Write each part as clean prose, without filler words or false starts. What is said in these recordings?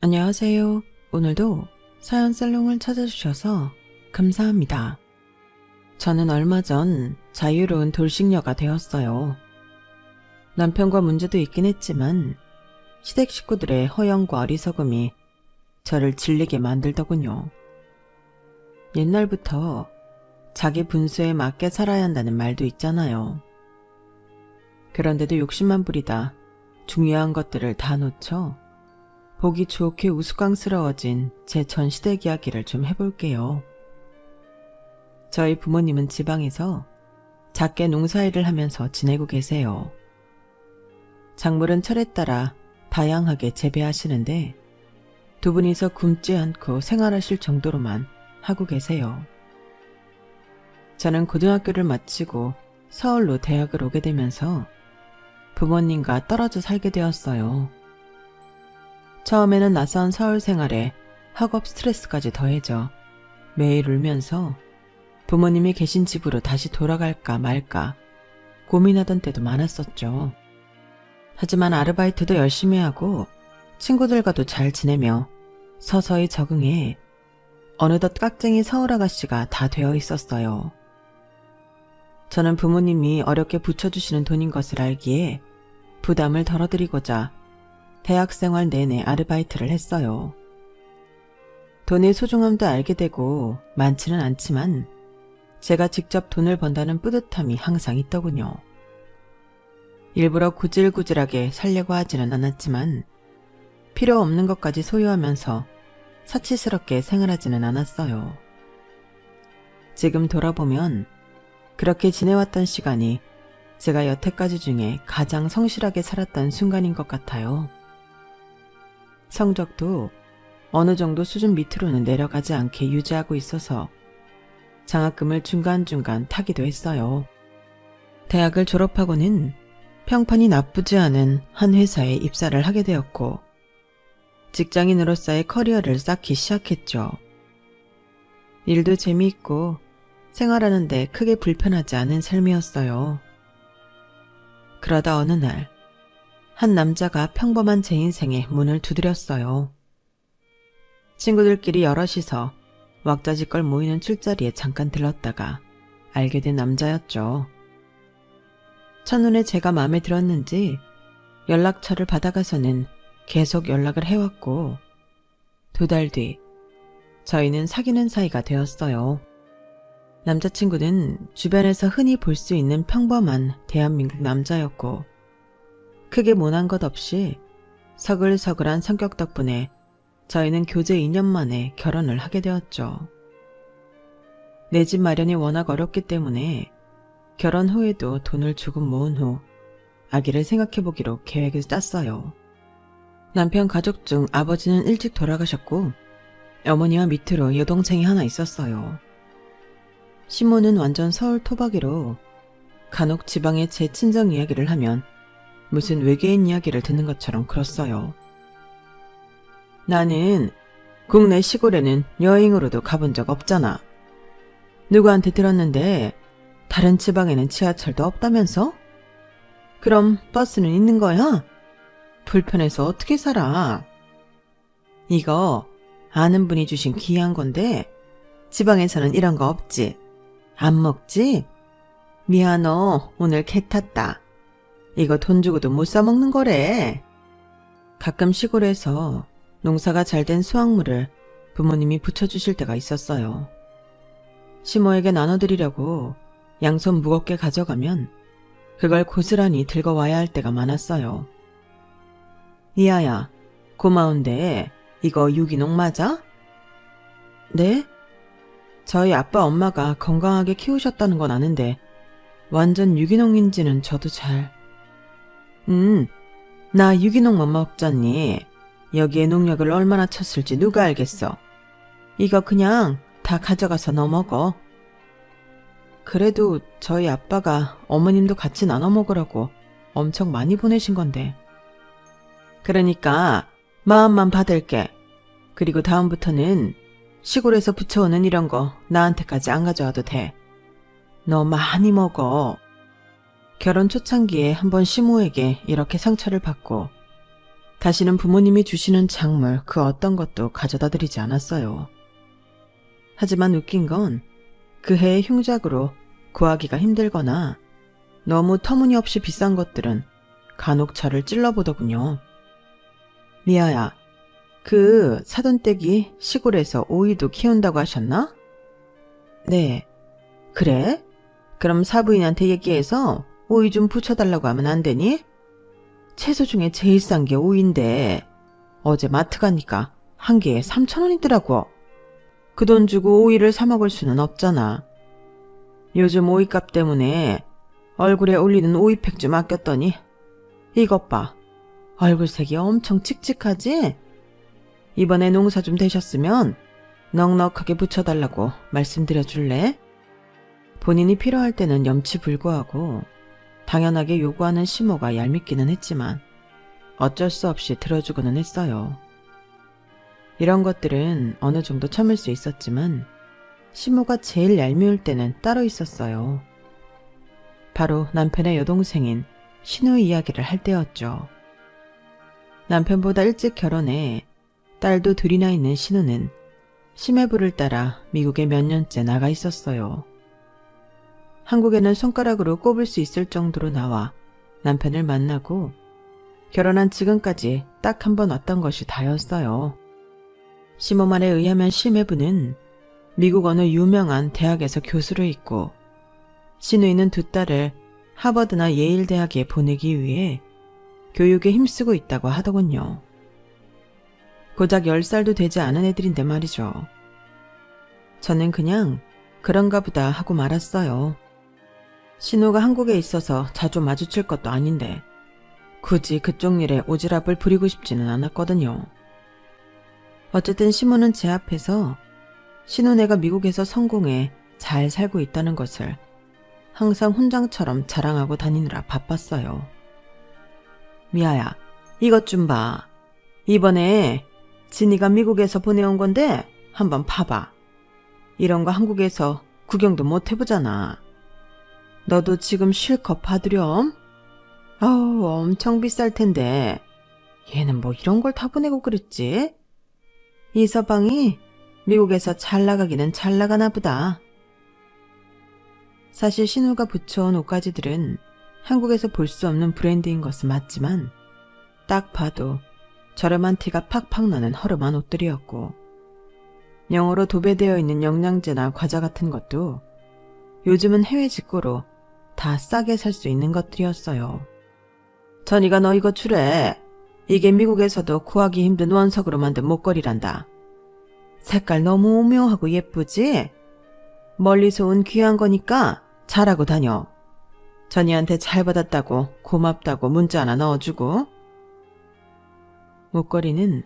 안녕하세요. 오늘도 사연 살롱을 찾아주셔서 감사합니다. 저는 얼마 전 자유로운 돌싱녀가 되었어요. 남편과 문제도 있긴 했지만 시댁 식구들의 허영과 어리석음이 저를 질리게 만들더군요. 옛날부터 자기 분수에 맞게 살아야 한다는 말도 있잖아요. 그런데도 욕심만 부리다 중요한 것들을 다 놓쳐 보기 좋게 우스꽝스러워진 제 전 시댁 이야기를 좀 해볼게요. 저희 부모님은 지방에서 작게 농사일을 하면서 지내고 계세요. 작물은 철에 따라 다양하게 재배하시는데 두 분이서 굶지 않고 생활하실 정도로만 하고 계세요. 저는 고등학교를 마치고 서울로 대학을 오게 되면서 부모님과 떨어져 살게 되었어요. 처음에는 낯선 서울 생활에 학업 스트레스까지 더해져 매일 울면서 부모님이 계신 집으로 다시 돌아갈까 말까 고민하던 때도 많았었죠. 하지만 아르바이트도 열심히 하고 친구들과도 잘 지내며 서서히 적응해 어느덧 깍쟁이 서울 아가씨가 다 되어 있었어요. 저는 부모님이 어렵게 붙여주시는 돈인 것을 알기에 부담을 덜어드리고자 대학생활 내내 아르바이트를 했어요. 돈의 소중함도 알게 되고 많지는 않지만 제가 직접 돈을 번다는 뿌듯함이 항상 있더군요. 일부러 구질구질하게 살려고 하지는 않았지만 필요 없는 것까지 소유하면서 사치스럽게 생활하지는 않았어요. 지금 돌아보면 그렇게 지내왔던 시간이 제가 여태까지 중에 가장 성실하게 살았던 순간인 것 같아요. 성적도 어느 정도 수준 밑으로는 내려가지 않게 유지하고 있어서 장학금을 중간중간 타기도 했어요. 대학을 졸업하고는 평판이 나쁘지 않은 한 회사에 입사를 하게 되었고 직장인으로서의 커리어를 쌓기 시작했죠. 일도 재미있고 생활하는데 크게 불편하지 않은 삶이었어요. 그러다 어느 날 한 남자가 평범한 제 인생에 문을 두드렸어요. 친구들끼리 여럿이서 왁자지껄 모이는 술자리에 잠깐 들렀다가 알게 된 남자였죠. 첫눈에 제가 마음에 들었는지 연락처를 받아가서는 계속 연락을 해왔고 2달 뒤 저희는 사귀는 사이가 되었어요. 남자친구는 주변에서 흔히 볼 수 있는 평범한 대한민국 남자였고 크게 모난 것 없이 서글서글한 성격 덕분에 저희는 교제 2년 만에 결혼을 하게 되었죠. 내 집 마련이 워낙 어렵기 때문에 결혼 후에도 돈을 조금 모은 후 아기를 생각해보기로 계획을 짰어요. 남편 가족 중 아버지는 일찍 돌아가셨고 어머니와 밑으로 여동생이 하나 있었어요. 시모는 완전 서울 토박이로 간혹 지방의 제 친정 이야기를 하면 무슨 외계인 이야기를 듣는 것처럼 그렇어요. 나는 국내 시골에는 여행으로도 가본 적 없잖아. 누구한테 들었는데 다른 지방에는 지하철도 없다면서? 그럼 버스는 있는 거야? 불편해서 어떻게 살아? 이거 아는 분이 주신 귀한 건데 지방에서는 이런 거 없지. 안 먹지? 미안어, 오늘 개 탔다. 이거 돈 주고도 못 사 먹는 거래. 가끔 시골에서 농사가 잘 된 수확물을 부모님이 붙여주실 때가 있었어요. 시모에게 나눠드리려고 양손 무겁게 가져가면 그걸 고스란히 들고 와야 할 때가 많았어요. 이아야, 고마운데 이거 유기농 맞아? 네? 저희 아빠 엄마가 건강하게 키우셨다는 건 아는데 완전 유기농인지는 저도 잘... 나 유기농만 먹잖니. 여기에 농약을 얼마나 쳤을지 누가 알겠어. 이거 그냥 다 가져가서 너 먹어. 그래도 저희 아빠가 어머님도 같이 나눠 먹으라고 엄청 많이 보내신 건데. 그러니까 마음만 받을게. 그리고 다음부터는 시골에서 부쳐오는 이런 거 나한테까지 안 가져와도 돼. 너 많이 먹어. 결혼 초창기에 한번 시모에게 이렇게 상처를 받고 다시는 부모님이 주시는 작물 그 어떤 것도 가져다 드리지 않았어요. 하지만 웃긴 건 그 해의 흉작으로 구하기가 힘들거나 너무 터무니없이 비싼 것들은 간혹 저를 찔러보더군요. 미아야, 그 사돈댁이 시골에서 오이도 키운다고 하셨나? 네. 그래? 그럼 사부인한테 얘기해서 오이 좀 부쳐달라고 하면 안 되니? 채소 중에 제일 싼 게 오이인데 어제 마트 가니까 한 개에 3,000원이더라고. 그 돈 주고 오이를 사 먹을 수는 없잖아. 요즘 오이값 때문에 얼굴에 올리는 오이팩 좀 아꼈더니 이것 봐. 얼굴색이 엄청 칙칙하지? 이번에 농사 좀 되셨으면 넉넉하게 붙여달라고 말씀드려줄래? 본인이 필요할 때는 염치불구하고 당연하게 요구하는 시모가 얄밉기는 했지만 어쩔 수 없이 들어주고는 했어요. 이런 것들은 어느 정도 참을 수 있었지만 시모가 제일 얄미울 때는 따로 있었어요. 바로 남편의 여동생인 신우 이야기를 할 때였죠. 남편보다 일찍 결혼해 딸도 둘이나 있는 신우는 심해부를 따라 미국에 몇 년째 나가 있었어요. 한국에는 손가락으로 꼽을 수 있을 정도로 나와 남편을 만나고 결혼한 지금까지 딱 한 번 왔던 것이 다였어요. 시모 말에 의하면 심해부는 미국 어느 유명한 대학에서 교수를 있고 신우이는 두 딸을 하버드나 예일 대학에 보내기 위해 교육에 힘쓰고 있다고 하더군요. 고작 10살도 되지 않은 애들인데 말이죠. 저는 그냥 그런가 보다 하고 말았어요. 신우가 한국에 있어서 자주 마주칠 것도 아닌데 굳이 그쪽 일에 오지랖을 부리고 싶지는 않았거든요. 어쨌든 시모는 제 앞에서 신우네가 미국에서 성공해 잘 살고 있다는 것을 항상 훈장처럼 자랑하고 다니느라 바빴어요. 미아야, 이것 좀 봐. 이번에 진이가 미국에서 보내온 건데 한번 봐봐. 이런 거 한국에서 구경도 못 해보잖아. 너도 지금 실컷 봐두렴. 아우, 엄청 비쌀 텐데 얘는 뭐 이런 걸 다 보내고 그랬지? 이 서방이 미국에서 잘 나가기는 잘 나가나 보다. 사실 신우가 붙여온 옷가지들은 한국에서 볼 수 없는 브랜드인 것은 맞지만 딱 봐도 저렴한 티가 팍팍 나는 허름한 옷들이었고 영어로 도배되어 있는 영양제나 과자 같은 것도 요즘은 해외 직구로 다 싸게 살 수 있는 것들이었어요. 전이가 너 이거 주래. 이게 미국에서도 구하기 힘든 원석으로 만든 목걸이란다. 색깔 너무 오묘하고 예쁘지? 멀리서 온 귀한 거니까 잘하고 다녀. 전이한테 잘 받았다고 고맙다고 문자 하나 넣어주고. 목걸이는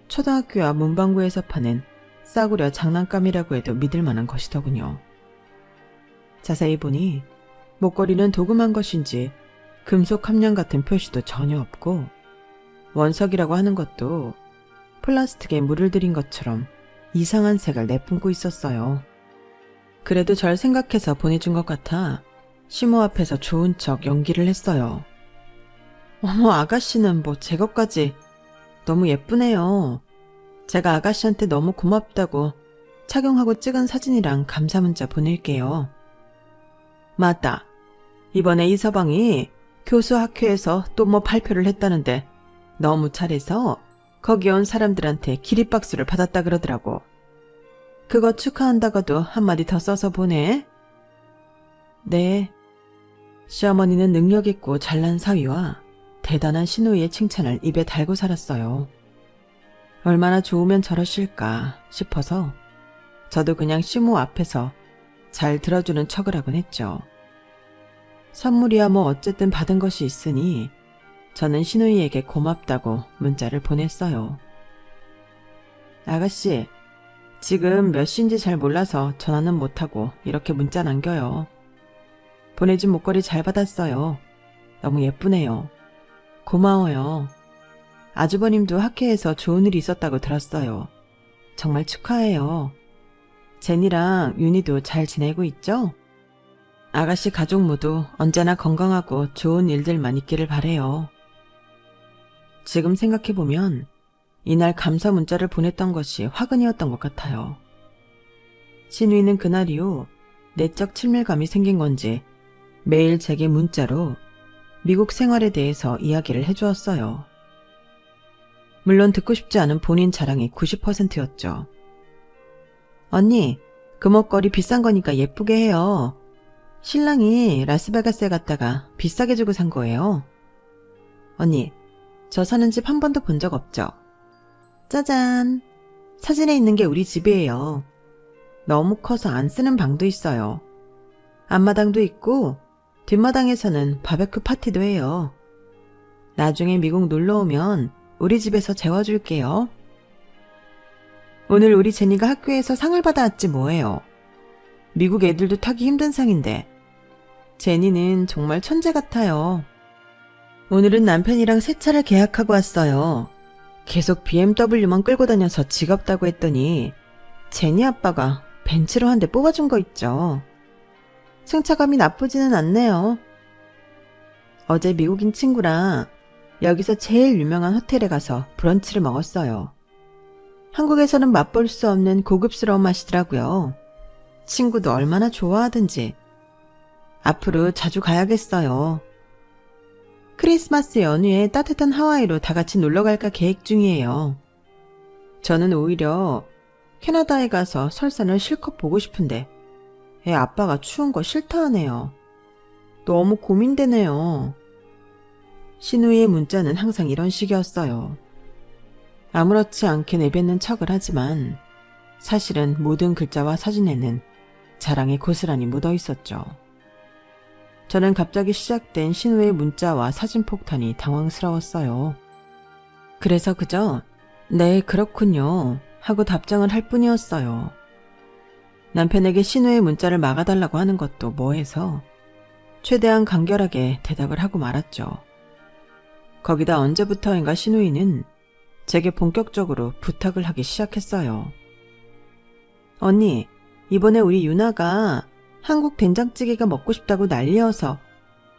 초등학교 앞 문방구에서 파는 싸구려 장난감이라고 해도 믿을 만한 것이더군요. 자세히 보니 목걸이는 도금한 것인지 금속 함량 같은 표시도 전혀 없고 원석이라고 하는 것도 플라스틱에 물을 들인 것처럼 이상한 색을 내뿜고 있었어요. 그래도 절 생각해서 보내준 것 같아 시모 앞에서 좋은 척 연기를 했어요. 어머, 아가씨는 뭐 제 것까지 너무 예쁘네요. 제가 아가씨한테 너무 고맙다고 착용하고 찍은 사진이랑 감사 문자 보낼게요. 맞다. 이번에 이 서방이 교수 학회에서 또 뭐 발표를 했다는데 너무 잘해서 거기 온 사람들한테 기립박수를 받았다 그러더라고. 그거 축하한다고도 한마디 더 써서 보내. 네. 시어머니는 능력 있고 잘난 사위와 대단한 시누이의 칭찬을 입에 달고 살았어요. 얼마나 좋으면 저러실까 싶어서 저도 그냥 시모 앞에서 잘 들어주는 척을 하곤 했죠. 선물이야 뭐 어쨌든 받은 것이 있으니 저는 시누이에게 고맙다고 문자를 보냈어요. 아가씨, 지금 몇 시인지 잘 몰라서 전화는 못하고 이렇게 문자 남겨요. 보내준 목걸이 잘 받았어요. 너무 예쁘네요. 고마워요. 아주버님도 학회에서 좋은 일이 있었다고 들었어요. 정말 축하해요. 제니랑 윤희도 잘 지내고 있죠? 아가씨 가족 모두 언제나 건강하고 좋은 일들만 있기를 바래요. 지금 생각해보면 이날 감사 문자를 보냈던 것이 화근이었던 것 같아요. 신우이는 그날 이후 내적 친밀감이 생긴 건지 매일 제게 문자로 미국 생활에 대해서 이야기를 해주었어요. 물론 듣고 싶지 않은 본인 자랑이 90%였죠. 언니, 그 목걸이 비싼 거니까 예쁘게 해요. 신랑이 라스베가스에 갔다가 비싸게 주고 산 거예요. 언니, 저 사는 집 한 번도 본 적 없죠? 짜잔! 사진에 있는 게 우리 집이에요. 너무 커서 안 쓰는 방도 있어요. 앞마당도 있고 뒷마당에서는 바베큐 파티도 해요. 나중에 미국 놀러 오면 우리 집에서 재워줄게요. 오늘 우리 제니가 학교에서 상을 받아왔지 뭐예요. 미국 애들도 타기 힘든 상인데 제니는 정말 천재 같아요. 오늘은 남편이랑 새 차를 계약하고 왔어요. 계속 BMW만 끌고 다녀서 지겹다고 했더니 제니 아빠가 벤츠로 한 대 뽑아준 거 있죠. 승차감이 나쁘지는 않네요. 어제 미국인 친구랑 여기서 제일 유명한 호텔에 가서 브런치를 먹었어요. 한국에서는 맛볼 수 없는 고급스러운 맛이더라고요. 친구도 얼마나 좋아하든지. 앞으로 자주 가야겠어요. 크리스마스 연휴에 따뜻한 하와이로 다 같이 놀러 갈까 계획 중이에요. 저는 오히려 캐나다에 가서 설산을 실컷 보고 싶은데 애 아빠가 추운 거 싫다 하네요. 너무 고민되네요. 신우이의 문자는 항상 이런 식이었어요. 아무렇지 않게 내뱉는 척을 하지만 사실은 모든 글자와 사진에는 자랑이 고스란히 묻어 있었죠. 저는 갑자기 시작된 신우의 문자와 사진 폭탄이 당황스러웠어요. 그래서 그저 네 그렇군요 하고 답장을 할 뿐이었어요. 남편에게 신우의 문자를 막아달라고 하는 것도 뭐해서 최대한 간결하게 대답을 하고 말았죠. 거기다 언제부터인가 신우이는 제게 본격적으로 부탁을 하기 시작했어요. 언니, 이번에 우리 유나가 한국 된장찌개가 먹고 싶다고 난리여서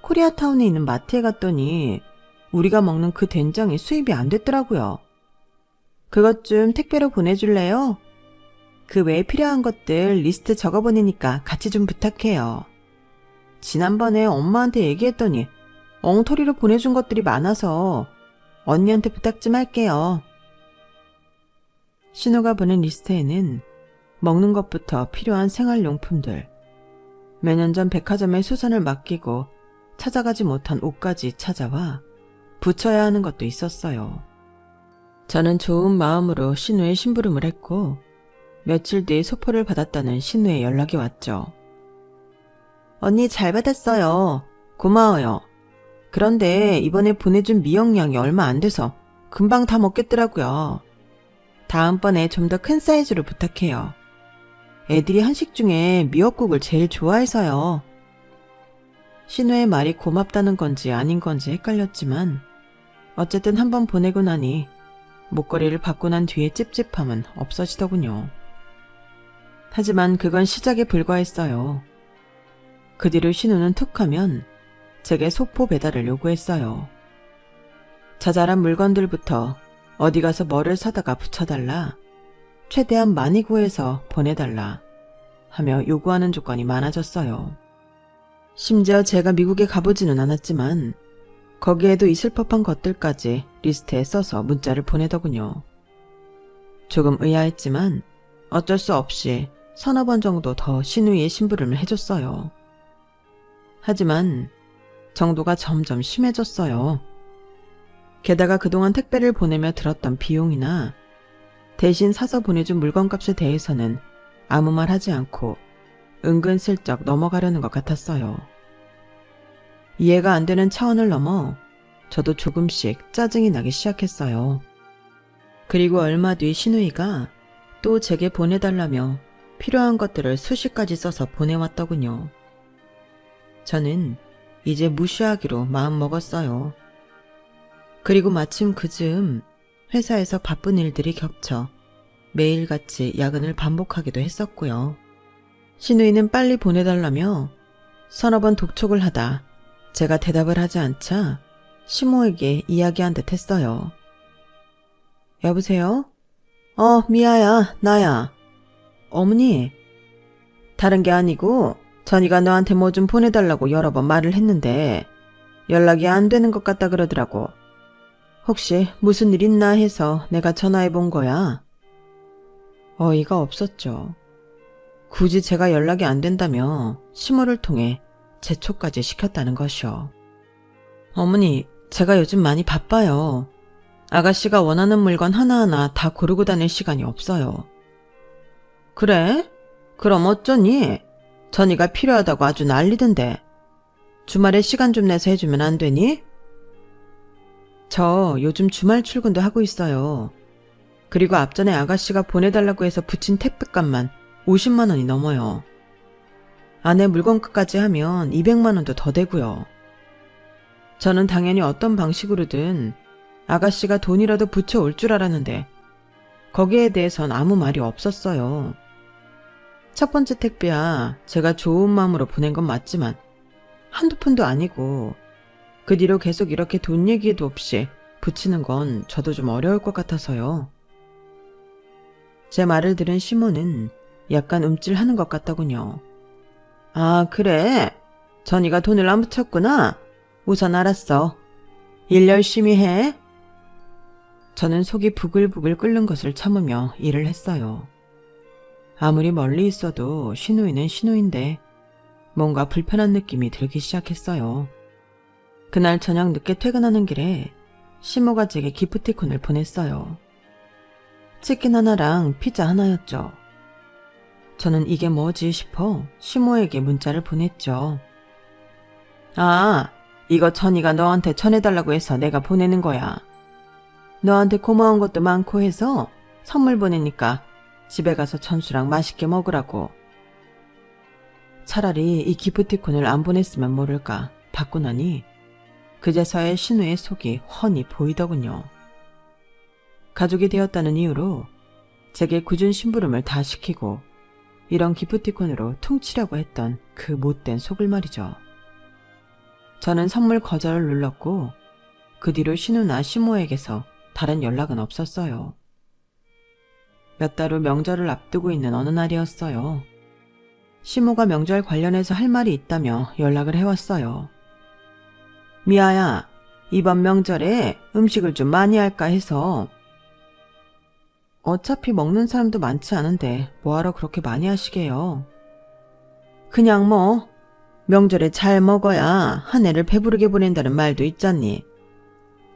코리아타운에 있는 마트에 갔더니 우리가 먹는 그 된장이 수입이 안 됐더라고요. 그것 좀 택배로 보내줄래요? 그 외에 필요한 것들 리스트 적어보내니까 같이 좀 부탁해요. 지난번에 엄마한테 얘기했더니 엉터리로 보내준 것들이 많아서 언니한테 부탁 좀 할게요. 신우가 보낸 리스트에는 먹는 것부터 필요한 생활용품들, 몇 년 전 백화점에 수선을 맡기고 찾아가지 못한 옷까지 찾아와 붙여야 하는 것도 있었어요. 저는 좋은 마음으로 신우의 심부름을 했고 며칠 뒤에 소포를 받았다는 신우의 연락이 왔죠. 언니 잘 받았어요. 고마워요. 그런데 이번에 보내준 미역량이 얼마 안 돼서 금방 다 먹겠더라고요. 다음번에 좀 더 큰 사이즈로 부탁해요. 애들이 한식 중에 미역국을 제일 좋아해서요. 신우의 말이 고맙다는 건지 아닌 건지 헷갈렸지만 어쨌든 한번 보내고 나니 목걸이를 받고 난 뒤에 찝찝함은 없어지더군요. 하지만 그건 시작에 불과했어요. 그 뒤로 신우는 툭하면 제게 소포 배달을 요구했어요. 자잘한 물건들부터 어디 가서 뭐를 사다가 붙여달라, 최대한 많이 구해서 보내달라 하며 요구하는 조건이 많아졌어요. 심지어 제가 미국에 가보지는 않았지만 거기에도 있을 법한 것들까지 리스트에 써서 문자를 보내더군요. 조금 의아했지만 어쩔 수 없이 서너 번 정도 더 신우이의 심부름을 해줬어요. 하지만 정도가 점점 심해졌어요. 게다가 그동안 택배를 보내며 들었던 비용이나 대신 사서 보내준 물건값에 대해서는 아무 말 하지 않고 은근슬쩍 넘어가려는 것 같았어요. 이해가 안 되는 차원을 넘어 저도 조금씩 짜증이 나기 시작했어요. 그리고 얼마 뒤 신우이가 또 제게 보내달라며 필요한 것들을 수십 가지 써서 보내왔더군요. 저는 이제 무시하기로 마음먹었어요. 그리고 마침 그즈음 회사에서 바쁜 일들이 겹쳐 매일같이 야근을 반복하기도 했었고요. 신우이는 빨리 보내달라며 서너 번 독촉을 하다 제가 대답을 하지 않자 시모에게 이야기한 듯 했어요. 여보세요? 미아야, 나야. 어머니, 다른 게 아니고 전이가 너한테 뭐 좀 보내달라고 여러 번 말을 했는데 연락이 안 되는 것 같다 그러더라고. 혹시 무슨 일 있나 해서 내가 전화해 본 거야. 어이가 없었죠. 굳이 제가 연락이 안 된다며 시모를 통해 재촉까지 시켰다는 것이요. 어머니, 제가 요즘 많이 바빠요. 아가씨가 원하는 물건 하나하나 다 고르고 다닐 시간이 없어요. 그래? 그럼 어쩌니? 전이가 필요하다고 아주 난리던데. 주말에 시간 좀 내서 해주면 안 되니? 저 요즘 주말 출근도 하고 있어요. 그리고 앞전에 아가씨가 보내달라고 해서 붙인 택배값만 50만 원이 넘어요. 안에 물건값까지 하면 200만 원도 더 되고요. 저는 당연히 어떤 방식으로든 아가씨가 돈이라도 붙여올 줄 알았는데 거기에 대해선 아무 말이 없었어요. 첫 번째 택배야 제가 좋은 마음으로 보낸 건 맞지만 한두 푼도 아니고 그 뒤로 계속 이렇게 돈 얘기도 없이 붙이는 건 저도 좀 어려울 것 같아서요. 제 말을 들은 시모는 약간 움찔하는 것 같더군요. 아, 그래? 전이가 돈을 안 붙였구나. 우선 알았어. 일 열심히 해. 저는 속이 부글부글 끓는 것을 참으며 일을 했어요. 아무리 멀리 있어도 시누이는 시누이인데 뭔가 불편한 느낌이 들기 시작했어요. 그날 저녁 늦게 퇴근하는 길에 시모가 제게 기프티콘을 보냈어요. 치킨 하나랑 피자 하나였죠. 저는 이게 뭐지 싶어 시모에게 문자를 보냈죠. 아, 이거 전이가 너한테 전해달라고 해서 내가 보내는 거야. 너한테 고마운 것도 많고 해서 선물 보내니까 집에 가서 천수랑 맛있게 먹으라고. 차라리 이 기프티콘을 안 보냈으면 모를까 받고 나니 그제서야 신우의 속이 훤히 보이더군요. 가족이 되었다는 이유로 제게 굳은 심부름을 다 시키고 이런 기프티콘으로 퉁치려고 했던 그 못된 속을 말이죠. 저는 선물 거절을 눌렀고 그 뒤로 신우나 시모에게서 다른 연락은 없었어요. 몇 달 후 명절을 앞두고 있는 어느 날이었어요. 시모가 명절 관련해서 할 말이 있다며 연락을 해왔어요. 미아야, 이번 명절에 음식을 좀 많이 할까 해서. 어차피 먹는 사람도 많지 않은데 뭐하러 그렇게 많이 하시게요. 그냥 뭐 명절에 잘 먹어야 한 해를 배부르게 보낸다는 말도 있잖니.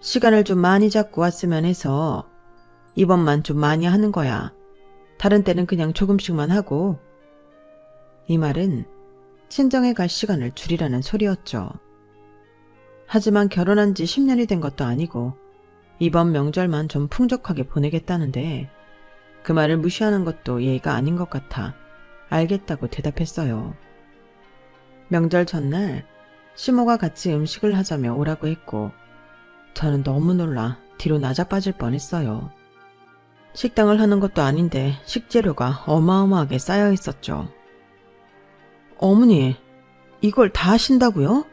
시간을 좀 많이 잡고 왔으면 해서 이번만 좀 많이 하는 거야. 다른 때는 그냥 조금씩만 하고. 이 말은 친정에 갈 시간을 줄이라는 소리였죠. 하지만 결혼한 지 10년이 된 것도 아니고 이번 명절만 좀 풍족하게 보내겠다는데 그 말을 무시하는 것도 예의가 아닌 것 같아 알겠다고 대답했어요. 명절 전날 시모가 같이 음식을 하자며 오라고 했고 저는 너무 놀라 뒤로 나자빠질 뻔했어요. 식당을 하는 것도 아닌데 식재료가 어마어마하게 쌓여 있었죠. 어머니, 이걸 다 하신다고요?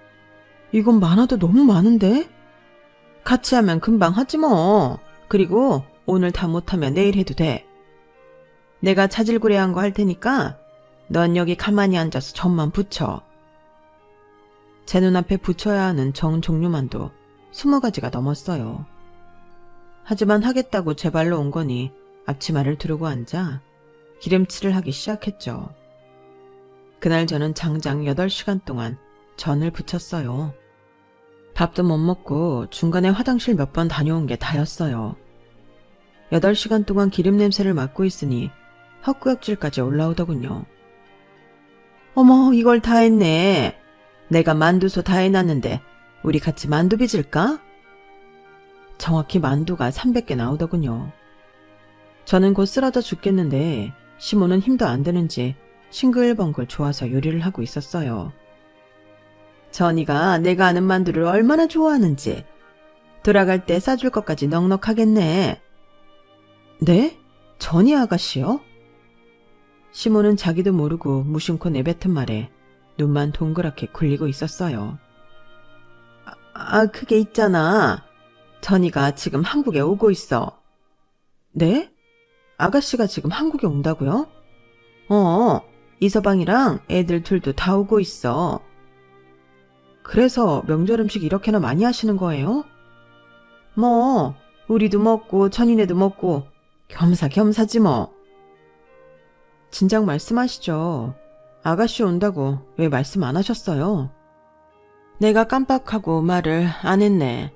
이건 많아도 너무 많은데? 같이 하면 금방 하지 뭐. 그리고 오늘 다 못하면 내일 해도 돼. 내가 자질구레한 거 할 테니까 넌 여기 가만히 앉아서 전만 붙여. 제 눈앞에 붙여야 하는 정 종류만도 20가지가 넘었어요. 하지만 하겠다고 제 발로 온 거니 앞치마를 두르고 앉아 기름칠을 하기 시작했죠. 그날 저는 장장 8시간 동안 전을 부쳤어요. 밥도 못 먹고 중간에 화장실 몇 번 다녀온 게 다였어요. 8시간 동안 기름 냄새를 맡고 있으니 헛구역질까지 올라오더군요. 어머, 이걸 다 했네. 내가 만두소 다 해놨는데 우리 같이 만두 빚을까? 정확히 만두가 300개 나오더군요. 저는 곧 쓰러져 죽겠는데 시모는 힘도 안 드는지 싱글벙글 좋아서 요리를 하고 있었어요. 전이가 내가 아는 만두를 얼마나 좋아하는지 돌아갈 때 싸줄 것까지 넉넉하겠네. 네? 전이 아가씨요? 시모는 자기도 모르고 무심코 내뱉은 말에 눈만 동그랗게 굴리고 있었어요. 그게 있잖아. 전이가 지금 한국에 오고 있어. 네? 아가씨가 지금 한국에 온다고요? 이서방이랑 애들 둘도 다 오고 있어. 그래서 명절 음식 이렇게나 많이 하시는 거예요? 뭐, 우리도 먹고 전이네도 먹고 겸사겸사지 뭐. 진작 말씀하시죠. 아가씨 온다고 왜 말씀 안 하셨어요? 내가 깜빡하고 말을 안 했네.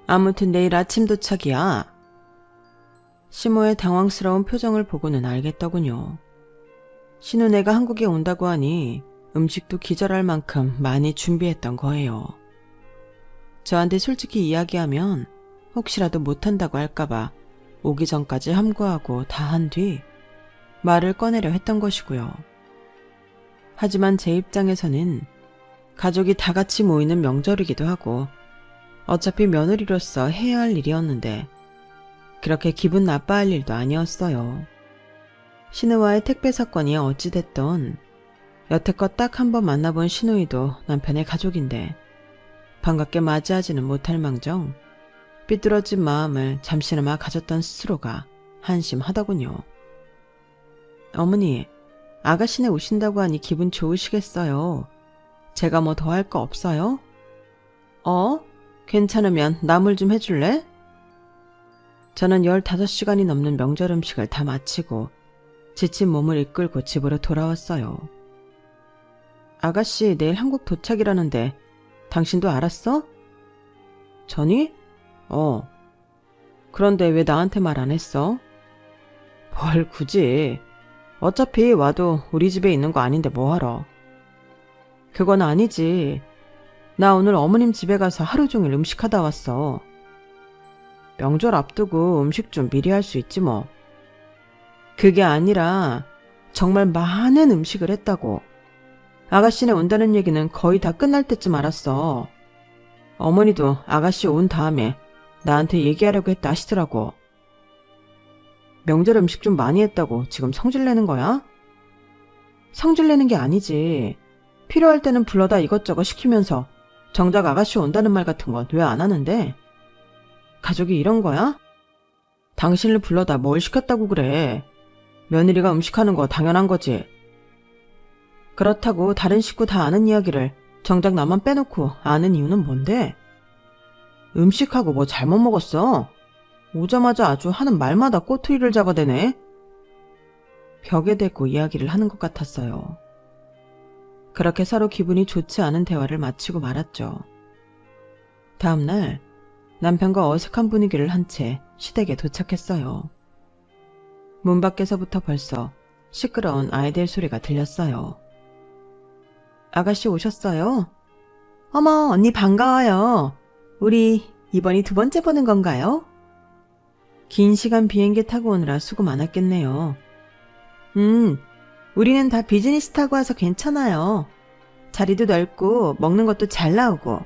아무튼 내일 아침 도착이야. 시모의 당황스러운 표정을 보고는 알겠더군요. 신우네가 한국에 온다고 하니 음식도 기절할 만큼 많이 준비했던 거예요. 저한테 솔직히 이야기하면 혹시라도 못한다고 할까봐 오기 전까지 함구하고 다 한 뒤 말을 꺼내려 했던 것이고요. 하지만 제 입장에서는 가족이 다 같이 모이는 명절이기도 하고 어차피 며느리로서 해야 할 일이었는데 그렇게 기분 나빠할 일도 아니었어요. 신우와의 택배 사건이 어찌됐던 여태껏 딱 한 번 만나본 신우이도 남편의 가족인데 반갑게 맞이하지는 못할 망정 삐뚤어진 마음을 잠시나마 가졌던 스스로가 한심하더군요. 어머니, 아가씨네 오신다고 하니 기분 좋으시겠어요. 제가 뭐 더 할 거 없어요? 괜찮으면 나물 좀 해줄래? 저는 15시간이 넘는 명절 음식을 다 마치고 지친 몸을 이끌고 집으로 돌아왔어요. 아가씨 내일 한국 도착이라는데 당신도 알았어? 전이? 그런데 왜 나한테 말 안 했어? 뭘 굳이. 어차피 와도 우리 집에 있는 거 아닌데 뭐하러. 그건 아니지. 나 오늘 어머님 집에 가서 하루 종일 음식하다 왔어. 명절 앞두고 음식 좀 미리 할 수 있지 뭐. 그게 아니라 정말 많은 음식을 했다고. 아가씨네 온다는 얘기는 거의 다 끝날 때쯤 알았어. 어머니도 아가씨 온 다음에 나한테 얘기하려고 했다 하시더라고. 명절 음식 좀 많이 했다고 지금 성질내는 거야? 성질내는 게 아니지. 필요할 때는 불러다 이것저것 시키면서 정작 아가씨 온다는 말 같은 건 왜 안 하는데? 가족이 이런 거야? 당신을 불러다 뭘 시켰다고 그래. 며느리가 음식하는 거 당연한 거지. 그렇다고 다른 식구 다 아는 이야기를 정작 나만 빼놓고 아는 이유는 뭔데? 음식하고 뭐 잘못 먹었어? 오자마자 아주 하는 말마다 꼬투리를 잡아대네. 벽에 대고 이야기를 하는 것 같았어요. 그렇게 서로 기분이 좋지 않은 대화를 마치고 말았죠. 다음날 남편과 어색한 분위기를 한 채 시댁에 도착했어요. 문 밖에서부터 벌써 시끄러운 아이들 소리가 들렸어요. 아가씨 오셨어요? 어머, 언니 반가워요. 우리 이번이 2번째 보는 건가요? 긴 시간 비행기 타고 오느라 수고 많았겠네요. 우리는 다 비즈니스 타고 와서 괜찮아요. 자리도 넓고 먹는 것도 잘 나오고.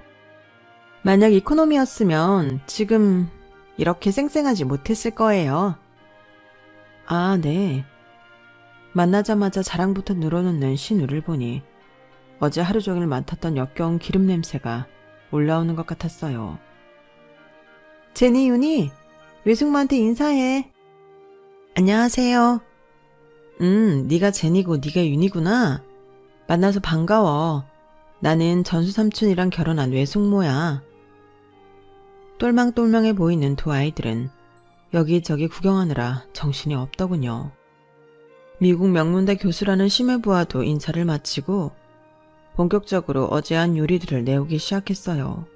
만약 이코노미였으면 지금 이렇게 쌩쌩하지 못했을 거예요. 아, 네. 만나자마자 자랑부터 늘어놓는 신우를 보니 어제 하루 종일 맡았던 역겨운 기름 냄새가 올라오는 것 같았어요. 제니, 윤이, 외숙모한테 인사해. 안녕하세요. 네가 제니고 네가 윤이구나. 만나서 반가워. 나는 전수삼촌이랑 결혼한 외숙모야. 똘망똘망해 보이는 두 아이들은 여기저기 구경하느라 정신이 없더군요. 미국 명문대 교수라는 심해부와도 인사를 마치고 본격적으로 어제 한 요리들을 내오기 시작했어요.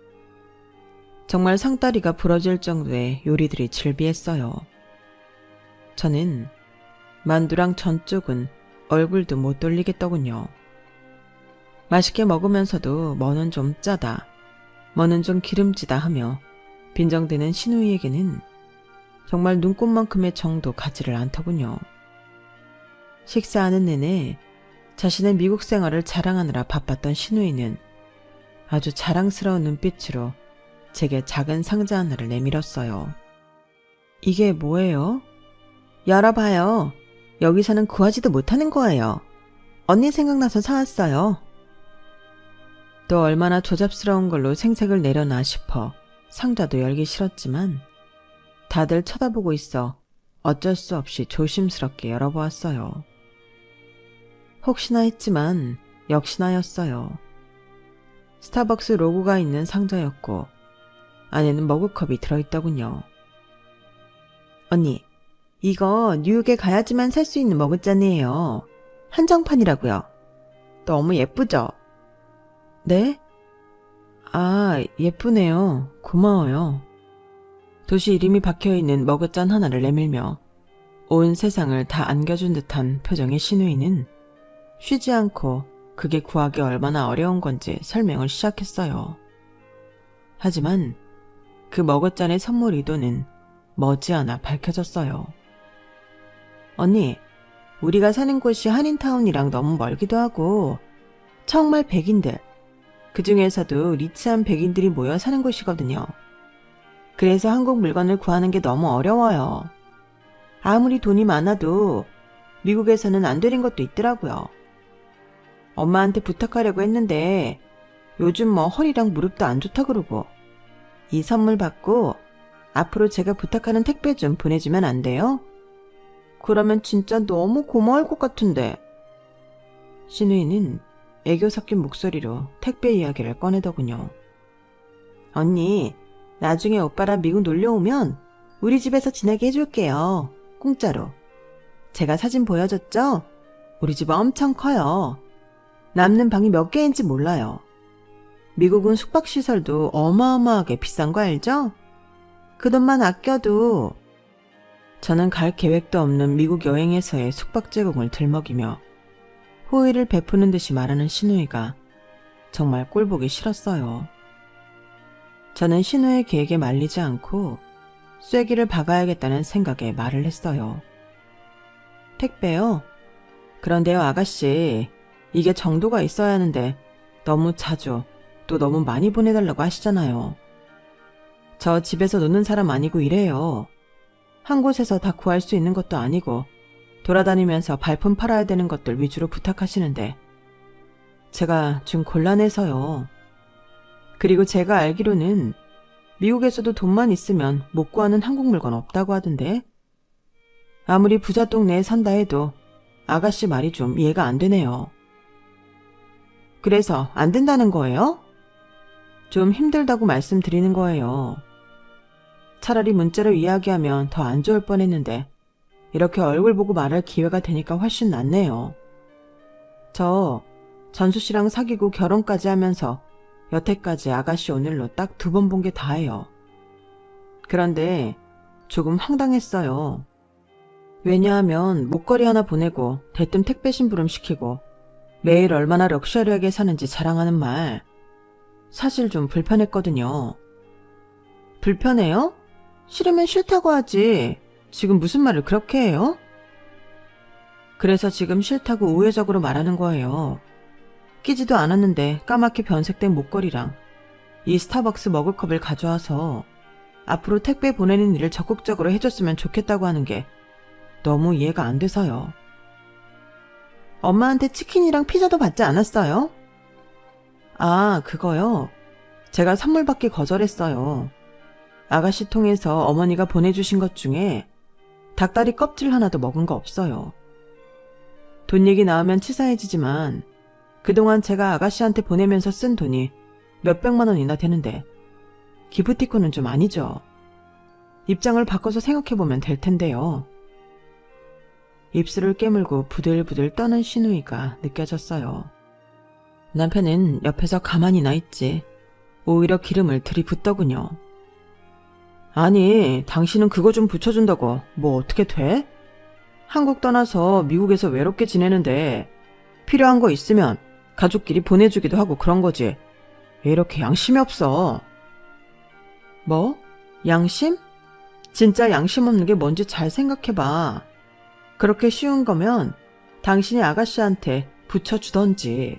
정말 상다리가 부러질 정도의 요리들이 즐비했어요. 저는 만두랑 전 쪽은 얼굴도 못 돌리겠더군요. 맛있게 먹으면서도 뭐는 좀 짜다, 뭐는 좀 기름지다 하며 빈정대는 신우이에게는 정말 눈꽃만큼의 정도 가지를 않더군요. 식사하는 내내 자신의 미국 생활을 자랑하느라 바빴던 신우이는 아주 자랑스러운 눈빛으로 제게 작은 상자 하나를 내밀었어요. 이게 뭐예요? 열어봐요. 여기서는 구하지도 못하는 거예요. 언니 생각나서 사왔어요. 또 얼마나 조잡스러운 걸로 생색을 내려나 싶어 상자도 열기 싫었지만 다들 쳐다보고 있어 어쩔 수 없이 조심스럽게 열어보았어요. 혹시나 했지만 역시나였어요. 스타벅스 로고가 있는 상자였고 안에는 머그컵이 들어있더군요. 언니, 이거 뉴욕에 가야지만 살 수 있는 머그잔이에요. 한정판이라고요. 너무 예쁘죠? 네? 아, 예쁘네요. 고마워요. 도시 이름이 박혀있는 머그잔 하나를 내밀며 온 세상을 다 안겨준 듯한 표정의 신우이는 쉬지 않고 그게 구하기 얼마나 어려운 건지 설명을 시작했어요. 하지만 그 머그잔의 선물 의도는 머지않아 밝혀졌어요. 언니, 우리가 사는 곳이 한인타운이랑 너무 멀기도 하고 정말 백인들, 그 중에서도 리치한 백인들이 모여 사는 곳이거든요. 그래서 한국 물건을 구하는 게 너무 어려워요. 아무리 돈이 많아도 미국에서는 안 되는 것도 있더라고요. 엄마한테 부탁하려고 했는데 요즘 뭐 허리랑 무릎도 안 좋다 그러고 이 선물 받고 앞으로 제가 부탁하는 택배 좀 보내주면 안 돼요? 그러면 진짜 너무 고마울 것 같은데. 신우이는 애교 섞인 목소리로 택배 이야기를 꺼내더군요. 언니, 나중에 오빠랑 미국 놀러 오면 우리 집에서 지내게 해줄게요. 공짜로. 제가 사진 보여줬죠? 우리 집 엄청 커요. 남는 방이 몇 개인지 몰라요. 미국은 숙박시설도 어마어마하게 비싼 거 알죠? 그 돈만 아껴도. 저는 갈 계획도 없는 미국 여행에서의 숙박 제공을 들먹이며 호의를 베푸는 듯이 말하는 신우이가 정말 꼴보기 싫었어요. 저는 신우의 계획에 말리지 않고 쐐기를 박아야겠다는 생각에 말을 했어요. 택배요? 그런데요, 아가씨. 이게 정도가 있어야 하는데 너무 자주 또 너무 많이 보내달라고 하시잖아요. 저 집에서 노는 사람 아니고 이래요. 한 곳에서 다 구할 수 있는 것도 아니고 돌아다니면서 발품 팔아야 되는 것들 위주로 부탁하시는데 제가 좀 곤란해서요. 그리고 제가 알기로는 미국에서도 돈만 있으면 못 구하는 한국 물건 없다고 하던데 아무리 부자 동네에 산다 해도 아가씨 말이 좀 이해가 안 되네요. 그래서 안 된다는 거예요? 좀 힘들다고 말씀드리는 거예요. 차라리 문자로 이야기하면 더 안 좋을 뻔했는데 이렇게 얼굴 보고 말할 기회가 되니까 훨씬 낫네요. 저 전수 씨랑 사귀고 결혼까지 하면서 여태까지 아가씨 오늘로 딱 2번 본 게 다예요. 그런데 조금 황당했어요. 왜냐하면 목걸이 하나 보내고 대뜸 택배 심부름 시키고 매일 얼마나 럭셔리하게 사는지 자랑하는 말 사실 좀 불편했거든요. 불편해요? 싫으면 싫다고 하지. 지금 무슨 말을 그렇게 해요? 그래서 지금 싫다고 우회적으로 말하는 거예요. 끼지도 않았는데 까맣게 변색된 목걸이랑 이 스타벅스 머그컵을 가져와서 앞으로 택배 보내는 일을 적극적으로 해줬으면 좋겠다고 하는 게 너무 이해가 안 돼서요. 엄마한테 치킨이랑 피자도 받지 않았어요? 아, 그거요? 제가 선물 받기 거절했어요. 아가씨 통해서 어머니가 보내주신 것 중에 닭다리 껍질 하나도 먹은 거 없어요. 돈 얘기 나오면 치사해지지만 그동안 제가 아가씨한테 보내면서 쓴 돈이 몇백만 원이나 되는데 기프티콘은 좀 아니죠. 입장을 바꿔서 생각해보면 될 텐데요. 입술을 깨물고 부들부들 떠는 신우이가 느껴졌어요. 남편은 옆에서 가만히나 있지 오히려 기름을 들이붓더군요. 아니, 당신은 그거 좀 붙여준다고 뭐 어떻게 돼? 한국 떠나서 미국에서 외롭게 지내는데 필요한 거 있으면 가족끼리 보내주기도 하고 그런 거지. 왜 이렇게 양심이 없어? 뭐? 양심? 진짜 양심 없는 게 뭔지 잘 생각해봐. 그렇게 쉬운 거면 당신이 아가씨한테 붙여주던지.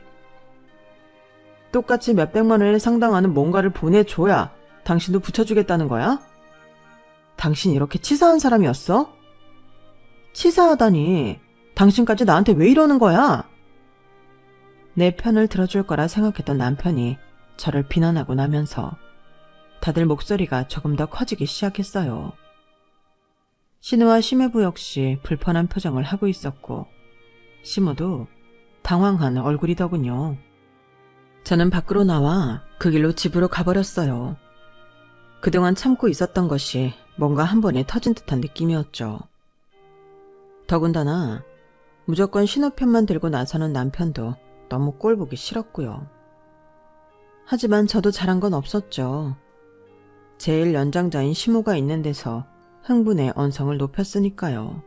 똑같이 몇백만 원에 상당하는 뭔가를 보내줘야 당신도 붙여주겠다는 거야? 당신 이렇게 치사한 사람이었어? 치사하다니. 당신까지 나한테 왜 이러는 거야? 내 편을 들어줄 거라 생각했던 남편이 저를 비난하고 나면서 다들 목소리가 조금 더 커지기 시작했어요. 신우와 심해부 역시 불편한 표정을 하고 있었고 심호도 당황한 얼굴이더군요. 저는 밖으로 나와 그 길로 집으로 가버렸어요. 그동안 참고 있었던 것이 뭔가 한 번에 터진 듯한 느낌이었죠. 더군다나 무조건 신우 편만 들고 나서는 남편도 너무 꼴보기 싫었고요. 하지만 저도 잘한 건 없었죠. 제일 연장자인 심우가 있는 데서 흥분의 언성을 높였으니까요.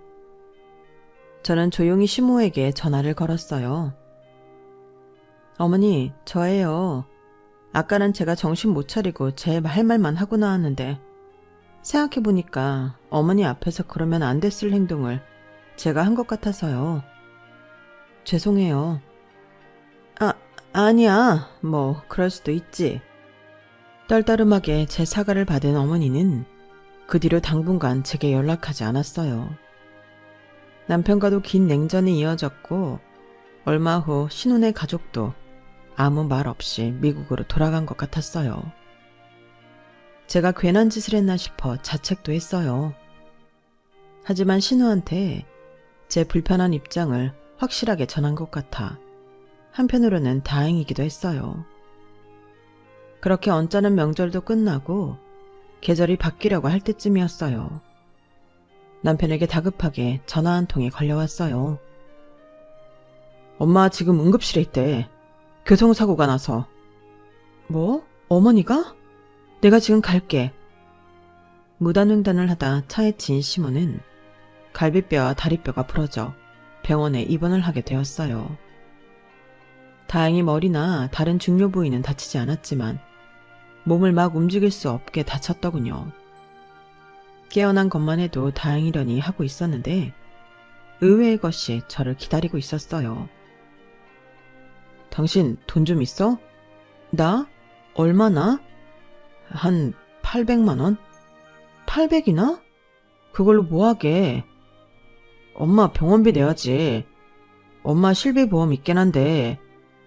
저는 조용히 심우에게 전화를 걸었어요. 어머니, 저예요. 아까는 제가 정신 못 차리고 제 할 말만 하고 나왔는데 생각해보니까 어머니 앞에서 그러면 안 됐을 행동을 제가 한 것 같아서요. 죄송해요. 아니야. 뭐 그럴 수도 있지. 떨떠름하게 제 사과를 받은 어머니는 그 뒤로 당분간 제게 연락하지 않았어요. 남편과도 긴 냉전이 이어졌고 얼마 후 신혼의 가족도 아무 말 없이 미국으로 돌아간 것 같았어요. 제가 괜한 짓을 했나 싶어 자책도 했어요. 하지만 신우한테 제 불편한 입장을 확실하게 전한 것 같아 한편으로는 다행이기도 했어요. 그렇게 언짢은 명절도 끝나고 계절이 바뀌려고 할 때쯤이었어요. 남편에게 다급하게 전화 한 통이 걸려왔어요. 엄마 지금 응급실에 있대. 교통사고가 나서. 뭐? 어머니가? 내가 지금 갈게. 무단횡단을 하다 차에 친 심호는 갈비뼈와 다리뼈가 부러져 병원에 입원을 하게 되었어요. 다행히 머리나 다른 중요 부위는 다치지 않았지만 몸을 막 움직일 수 없게 다쳤더군요. 깨어난 것만 해도 다행이려니 하고 있었는데 의외의 것이 저를 기다리고 있었어요. 당신 돈 좀 있어? 나? 얼마나? 한 800만 원? 800이나? 그걸로 뭐하게? 엄마 병원비 내야지. 엄마 실비보험 있긴 한데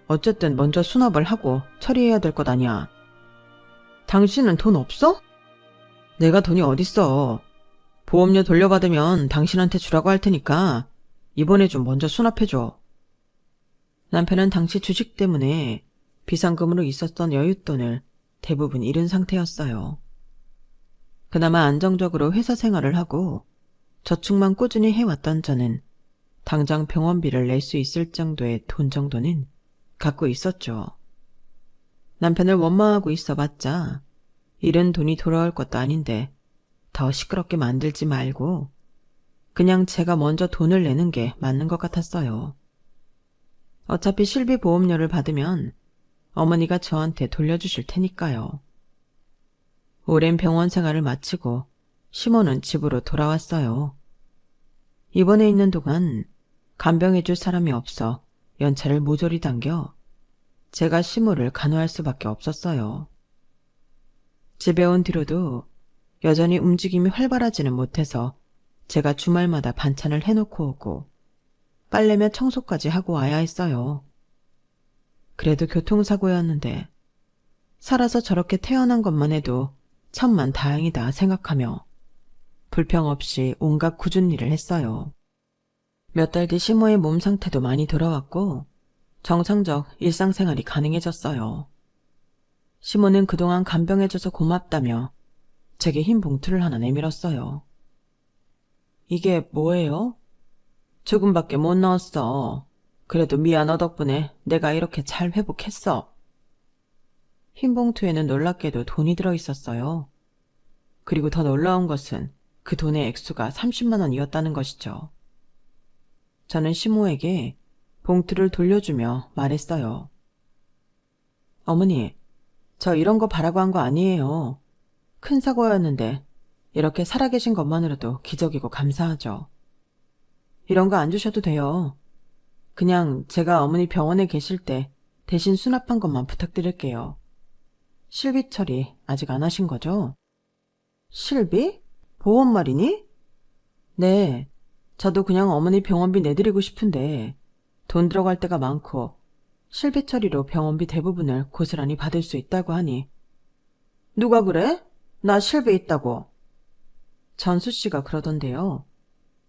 어쨌든 먼저 수납을 하고 처리해야 될 것 아니야. 당신은 돈 없어? 내가 돈이 어딨어. 보험료 돌려받으면 당신한테 주라고 할 테니까 이번에 좀 먼저 수납해줘. 남편은 당시 주식 때문에 비상금으로 있었던 여윳돈을 대부분 잃은 상태였어요. 그나마 안정적으로 회사 생활을 하고 저축만 꾸준히 해왔던 저는 당장 병원비를 낼 수 있을 정도의 돈 정도는 갖고 있었죠. 남편을 원망하고 있어봤자 잃은 돈이 돌아올 것도 아닌데 더 시끄럽게 만들지 말고 그냥 제가 먼저 돈을 내는 게 맞는 것 같았어요. 어차피 실비보험료를 받으면 어머니가 저한테 돌려주실 테니까요. 오랜 병원 생활을 마치고 심호는 집으로 돌아왔어요. 입원해 있는 동안 간병해줄 사람이 없어 연차를 모조리 당겨 제가 심호를 간호할 수밖에 없었어요. 집에 온 뒤로도 여전히 움직임이 활발하지는 못해서 제가 주말마다 반찬을 해놓고 오고 빨래며 청소까지 하고 와야 했어요. 그래도 교통사고였는데 살아서 저렇게 태어난 것만 해도 천만 다행이다 생각하며 불평 없이 온갖 굳은 일을 했어요. 몇 달 뒤 심호의 몸 상태도 많이 돌아왔고 정상적 일상생활이 가능해졌어요. 심호는 그동안 간병해줘서 고맙다며 제게 흰 봉투를 하나 내밀었어요. 이게 뭐예요? 조금밖에 못 넣었어. 그래도 미안 너 덕분에 내가 이렇게 잘 회복했어. 흰 봉투에는 놀랍게도 돈이 들어있었어요. 그리고 더 놀라운 것은 그 돈의 액수가 30만 원이었다는 것이죠. 저는 심호에게 봉투를 돌려주며 말했어요. 어머니, 저 이런 거 바라고 한 거 아니에요. 큰 사고였는데 이렇게 살아계신 것만으로도 기적이고 감사하죠. 이런 거 안 주셔도 돼요. 그냥 제가 어머니 병원에 계실 때 대신 수납한 것만 부탁드릴게요. 실비 처리 아직 안 하신 거죠? 실비? 보험 말이니? 네, 저도 그냥 어머니 병원비 내드리고 싶은데 돈 들어갈 때가 많고 실비 처리로 병원비 대부분을 고스란히 받을 수 있다고 하니. 누가 그래? 나 실비 있다고. 전수 씨가 그러던데요.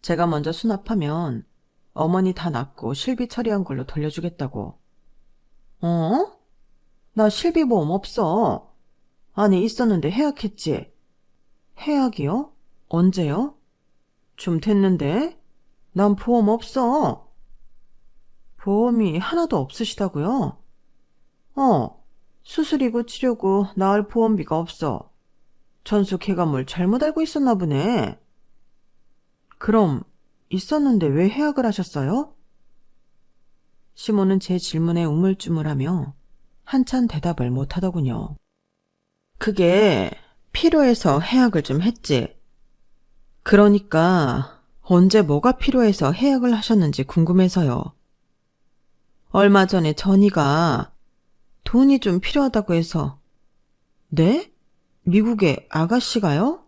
제가 먼저 수납하면 어머니 다 낫고 실비 처리한 걸로 돌려주겠다고. 어? 나 실비보험 없어. 아니, 있었는데 해약했지. 해약이요? 언제요? 좀 됐는데? 난 보험 없어. 보험이 하나도 없으시다고요? 수술이고 치료고 나을 보험비가 없어. 전수 걔가 잘못 알고 있었나 보네. 그럼 있었는데 왜 해약을 하셨어요? 시모는 제 질문에 우물쭈물하며 한참 대답을 못하더군요. 그게 필요해서 해약을 좀 했지. 그러니까 언제 뭐가 필요해서 해약을 하셨는지 궁금해서요. 얼마 전에 전이가 돈이 좀 필요하다고 해서. 네? 미국의 아가씨가요?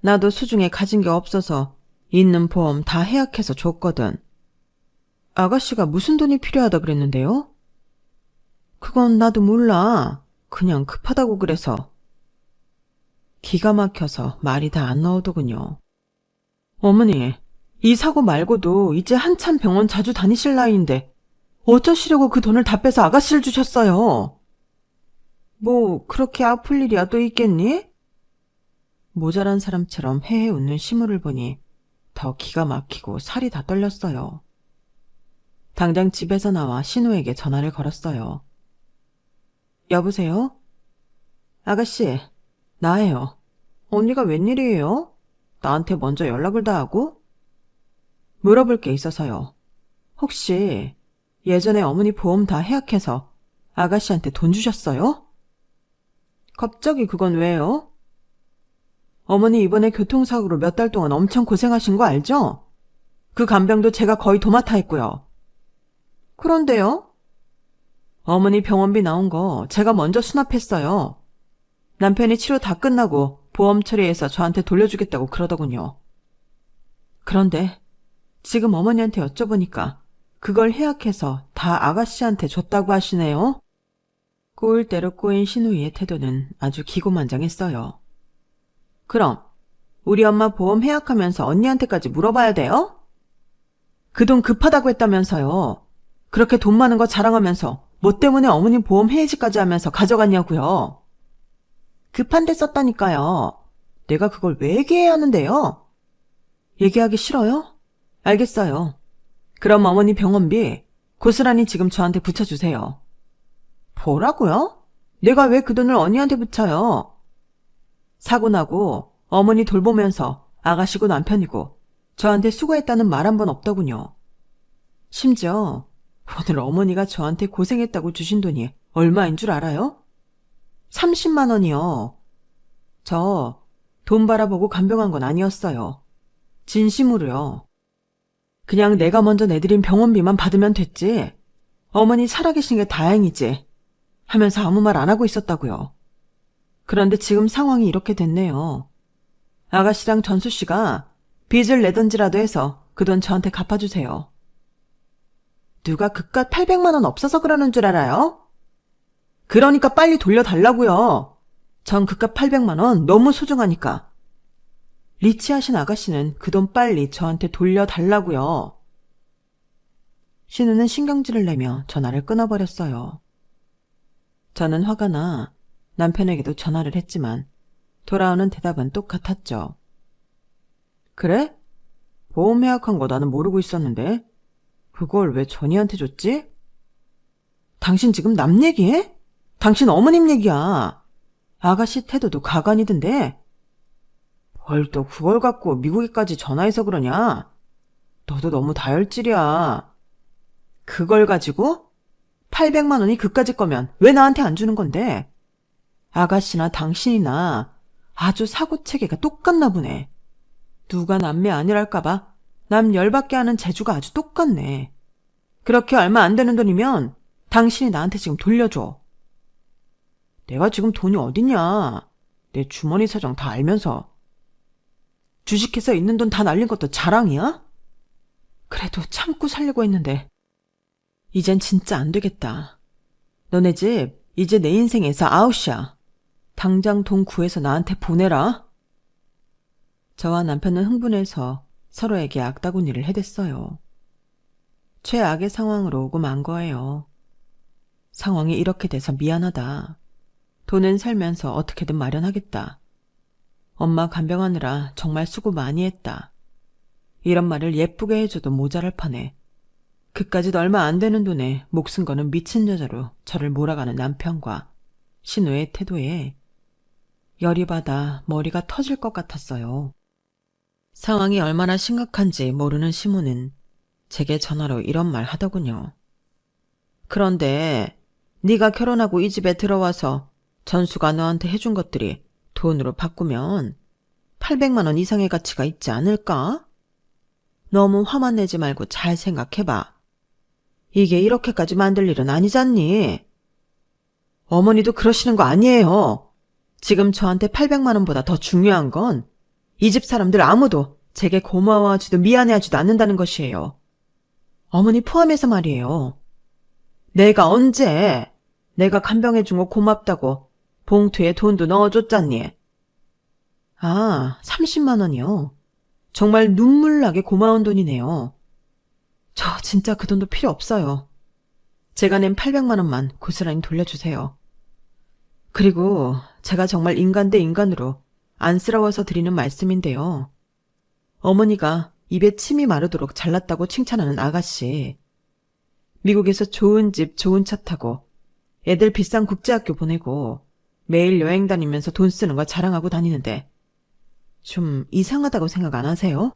나도 수중에 가진 게 없어서 있는 보험 다 해약해서 줬거든. 아가씨가 무슨 돈이 필요하다 그랬는데요? 그건 나도 몰라. 그냥 급하다고 그래서. 기가 막혀서 말이 다 안 나오더군요. 어머니, 이 사고 말고도 이제 한참 병원 자주 다니실 나이인데 어쩌시려고 그 돈을 다 빼서 아가씨를 주셨어요? 뭐 그렇게 아플 일이야 또 있겠니? 모자란 사람처럼 헤헤 웃는 시무를 보니 더 기가 막히고 살이 다 떨렸어요. 당장 집에서 나와 신우에게 전화를 걸었어요. 여보세요? 아가씨, 나예요. 언니가 웬일이에요? 나한테 먼저 연락을 다 하고? 물어볼 게 있어서요. 혹시 예전에 어머니 보험 다 해약해서 아가씨한테 돈 주셨어요? 갑자기 그건 왜요? 어머니 이번에 교통사고로 몇 달 동안 엄청 고생하신 거 알죠? 그 간병도 제가 거의 도맡아 했고요. 그런데요? 어머니 병원비 나온 거 제가 먼저 수납했어요. 남편이 치료 다 끝나고 보험 처리해서 저한테 돌려주겠다고 그러더군요. 그런데 지금 어머니한테 여쭤보니까 그걸 해약해서 다 아가씨한테 줬다고 하시네요. 꼬일 대로 꼬인 신우이의 태도는 아주 기고만장했어요. 그럼 우리 엄마 보험 해약하면서 언니한테까지 물어봐야 돼요? 그 돈 급하다고 했다면서요. 그렇게 돈 많은 거 자랑하면서 뭐 때문에 어머님 보험 해지까지 하면서 가져갔냐고요. 급한데 썼다니까요. 내가 그걸 왜 얘기해야 하는데요? 얘기하기 싫어요? 알겠어요. 그럼 어머니 병원비 고스란히 지금 저한테 붙여주세요. 뭐라고요? 내가 왜 그 돈을 언니한테 붙여요? 사고 나고 어머니 돌보면서 아가씨고 남편이고 저한테 수고했다는 말 한 번 없더군요. 심지어 오늘 어머니가 저한테 고생했다고 주신 돈이 얼마인 줄 알아요? 30만 원이요. 저 돈 바라보고 간병한 건 아니었어요. 진심으로요. 그냥 내가 먼저 내드린 병원비만 받으면 됐지. 어머니 살아계신 게 다행이지. 하면서 아무 말 안 하고 있었다고요. 그런데 지금 상황이 이렇게 됐네요. 아가씨랑 전수씨가 빚을 내던지라도 해서 그 돈 저한테 갚아주세요. 누가 그깟 800만 원 없어서 그러는 줄 알아요? 그러니까 빨리 돌려달라고요. 전 그깟 800만 원 너무 소중하니까. 리치하신 아가씨는 그 돈 빨리 저한테 돌려달라고요. 신우는 신경질을 내며 전화를 끊어버렸어요. 저는 화가 나 남편에게도 전화를 했지만 돌아오는 대답은 똑같았죠. 그래? 보험 해약한 거 나는 모르고 있었는데 그걸 왜 전이한테 줬지? 당신 지금 남 얘기해? 당신 어머님 얘기야. 아가씨 태도도 가관이던데. 뭘 또 그걸 갖고 미국에까지 전화해서 그러냐? 너도 너무 다혈질이야. 그걸 가지고? 800만 원이 그까짓 거면 왜 나한테 안 주는 건데? 아가씨나 당신이나 아주 사고체계가 똑같나 보네. 누가 남매 아니랄까봐 남 열받게 하는 재주가 아주 똑같네. 그렇게 얼마 안 되는 돈이면 당신이 나한테 지금 돌려줘. 내가 지금 돈이 어딨냐. 내 주머니 사정 다 알면서. 주식회사 있는 돈 다 날린 것도 자랑이야? 그래도 참고 살려고 했는데 이젠 진짜 안 되겠다. 너네 집 이제 내 인생에서 아웃이야. 당장 돈 구해서 나한테 보내라. 저와 남편은 흥분해서 서로에게 악다구니를 해댔어요. 최악의 상황으로 오고 만 거예요. 상황이 이렇게 돼서 미안하다. 돈은 살면서 어떻게든 마련하겠다. 엄마 간병하느라 정말 수고 많이 했다. 이런 말을 예쁘게 해줘도 모자랄 판에 그까짓 얼마 안 되는 돈에 목숨 거는 미친 여자로 저를 몰아가는 남편과 신우의 태도에 열이 받아 머리가 터질 것 같았어요. 상황이 얼마나 심각한지 모르는 시모는 제게 전화로 이런 말 하더군요. 그런데 네가 결혼하고 이 집에 들어와서 전수가 너한테 해준 것들이 돈으로 바꾸면 800만 원 이상의 가치가 있지 않을까? 너무 화만 내지 말고 잘 생각해봐. 이게 이렇게까지 만들 일은 아니잖니. 어머니도 그러시는 거 아니에요. 지금 저한테 800만 원보다 더 중요한 건 이 집 사람들 아무도 제게 고마워하지도 미안해하지도 않는다는 것이에요. 어머니 포함해서 말이에요. 내가 언제 내가 간병해준 거 고맙다고 봉투에 돈도 넣어줬잖니. 아, 30만 원이요. 정말 눈물나게 고마운 돈이네요. 저 진짜 그 돈도 필요 없어요. 제가 낸 800만 원만 고스란히 돌려주세요. 그리고 제가 정말 인간 대 인간으로 안쓰러워서 드리는 말씀인데요. 어머니가 입에 침이 마르도록 잘났다고 칭찬하는 아가씨. 미국에서 좋은 집, 좋은 차 타고 애들 비싼 국제학교 보내고 매일 여행 다니면서 돈 쓰는 거 자랑하고 다니는데 좀 이상하다고 생각 안 하세요?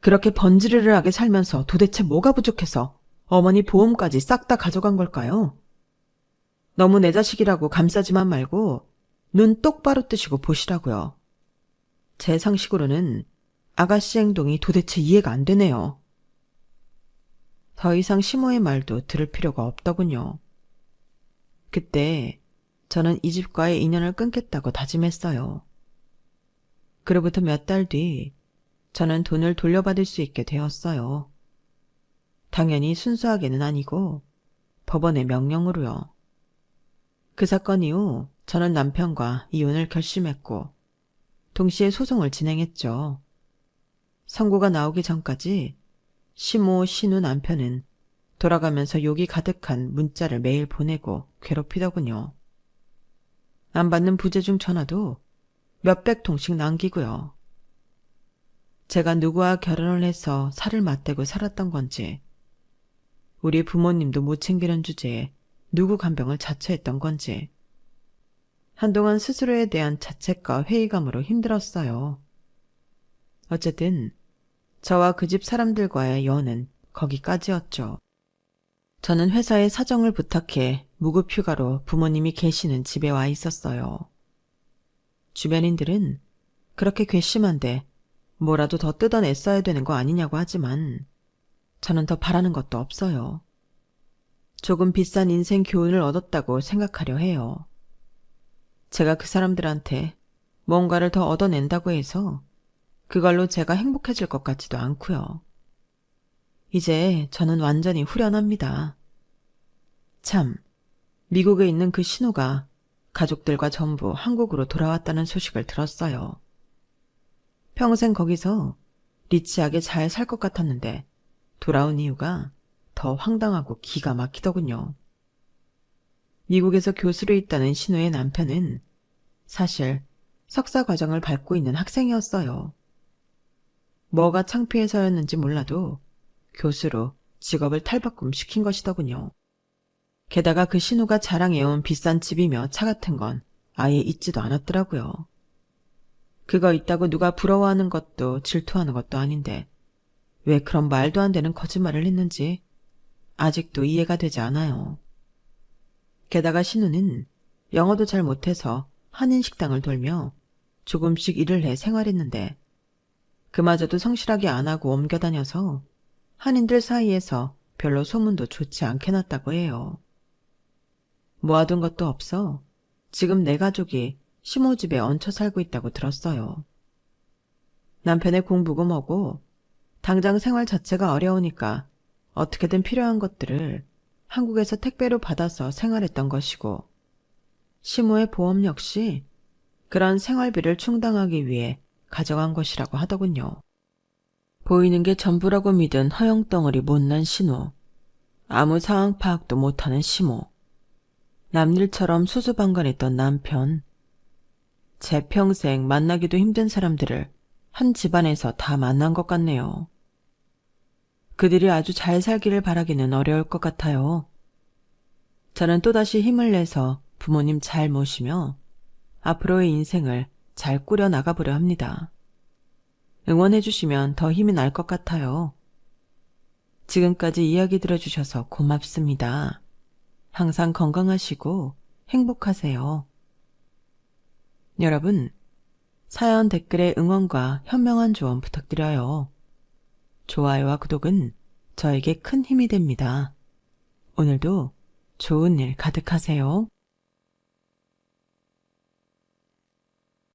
그렇게 번지르르하게 살면서 도대체 뭐가 부족해서 어머니 보험까지 싹 다 가져간 걸까요? 너무 내 자식이라고 감싸지만 말고 눈 똑바로 뜨시고 보시라고요. 제 상식으로는 아가씨 행동이 도대체 이해가 안 되네요. 더 이상 시모의 말도 들을 필요가 없더군요. 그때 저는 이 집과의 인연을 끊겠다고 다짐했어요. 그로부터 몇 달 뒤 저는 돈을 돌려받을 수 있게 되었어요. 당연히 순수하게는 아니고 법원의 명령으로요. 그 사건 이후 저는 남편과 이혼을 결심했고 동시에 소송을 진행했죠. 선고가 나오기 전까지 시모, 신우 남편은 돌아가면서 욕이 가득한 문자를 매일 보내고 괴롭히더군요. 안 받는 부재중 전화도 몇백 통씩 남기고요. 제가 누구와 결혼을 해서 살을 맞대고 살았던 건지, 우리 부모님도 못 챙기는 주제에 누구 간병을 자처했던 건지, 한동안 스스로에 대한 자책과 회의감으로 힘들었어요. 어쨌든 저와 그 집 사람들과의 연은 거기까지였죠. 저는 회사에 사정을 부탁해 무급휴가로 부모님이 계시는 집에 와 있었어요. 주변인들은 그렇게 괘씸한데 뭐라도 더 뜯어냈어야 되는 거 아니냐고 하지만 저는 더 바라는 것도 없어요. 조금 비싼 인생 교훈을 얻었다고 생각하려 해요. 제가 그 사람들한테 뭔가를 더 얻어낸다고 해서 그걸로 제가 행복해질 것 같지도 않고요. 이제 저는 완전히 후련합니다. 참, 미국에 있는 그 신우가 가족들과 전부 한국으로 돌아왔다는 소식을 들었어요. 평생 거기서 리치하게 잘 살 것 같았는데 돌아온 이유가 더 황당하고 기가 막히더군요. 미국에서 교수로 있다는 신우의 남편은 사실 석사 과정을 밟고 있는 학생이었어요. 뭐가 창피해서였는지 몰라도 교수로 직업을 탈바꿈 시킨 것이더군요. 게다가 그 신우가 자랑해온 비싼 집이며 차 같은 건 아예 있지도 않았더라고요. 그거 있다고 누가 부러워하는 것도 질투하는 것도 아닌데 왜 그런 말도 안 되는 거짓말을 했는지 아직도 이해가 되지 않아요. 게다가 신우는 영어도 잘 못해서 한인 식당을 돌며 조금씩 일을 해 생활했는데 그마저도 성실하게 안 하고 옮겨 다녀서 한인들 사이에서 별로 소문도 좋지 않게 났다고 해요. 모아둔 것도 없어 지금 내 가족이 시모 집에 얹혀 살고 있다고 들었어요. 남편의 공부고 뭐고 당장 생활 자체가 어려우니까 어떻게든 필요한 것들을 한국에서 택배로 받아서 생활했던 것이고, 시모의 보험 역시 그런 생활비를 충당하기 위해 가져간 것이라고 하더군요. 보이는 게 전부라고 믿은 허영덩어리 못난 신우, 아무 상황 파악도 못하는 시모, 남일처럼 수수방관했던 남편, 제 평생 만나기도 힘든 사람들을 한 집안에서 다 만난 것 같네요. 그들이 아주 잘 살기를 바라기는 어려울 것 같아요. 저는 또다시 힘을 내서 부모님 잘 모시며 앞으로의 인생을 잘 꾸려 나가보려 합니다. 응원해 주시면 더 힘이 날 것 같아요. 지금까지 이야기 들어주셔서 고맙습니다. 항상 건강하시고 행복하세요. 여러분, 사연 댓글에 응원과 현명한 조언 부탁드려요. 좋아요와 구독은 저에게 큰 힘이 됩니다. 오늘도 좋은 일 가득하세요.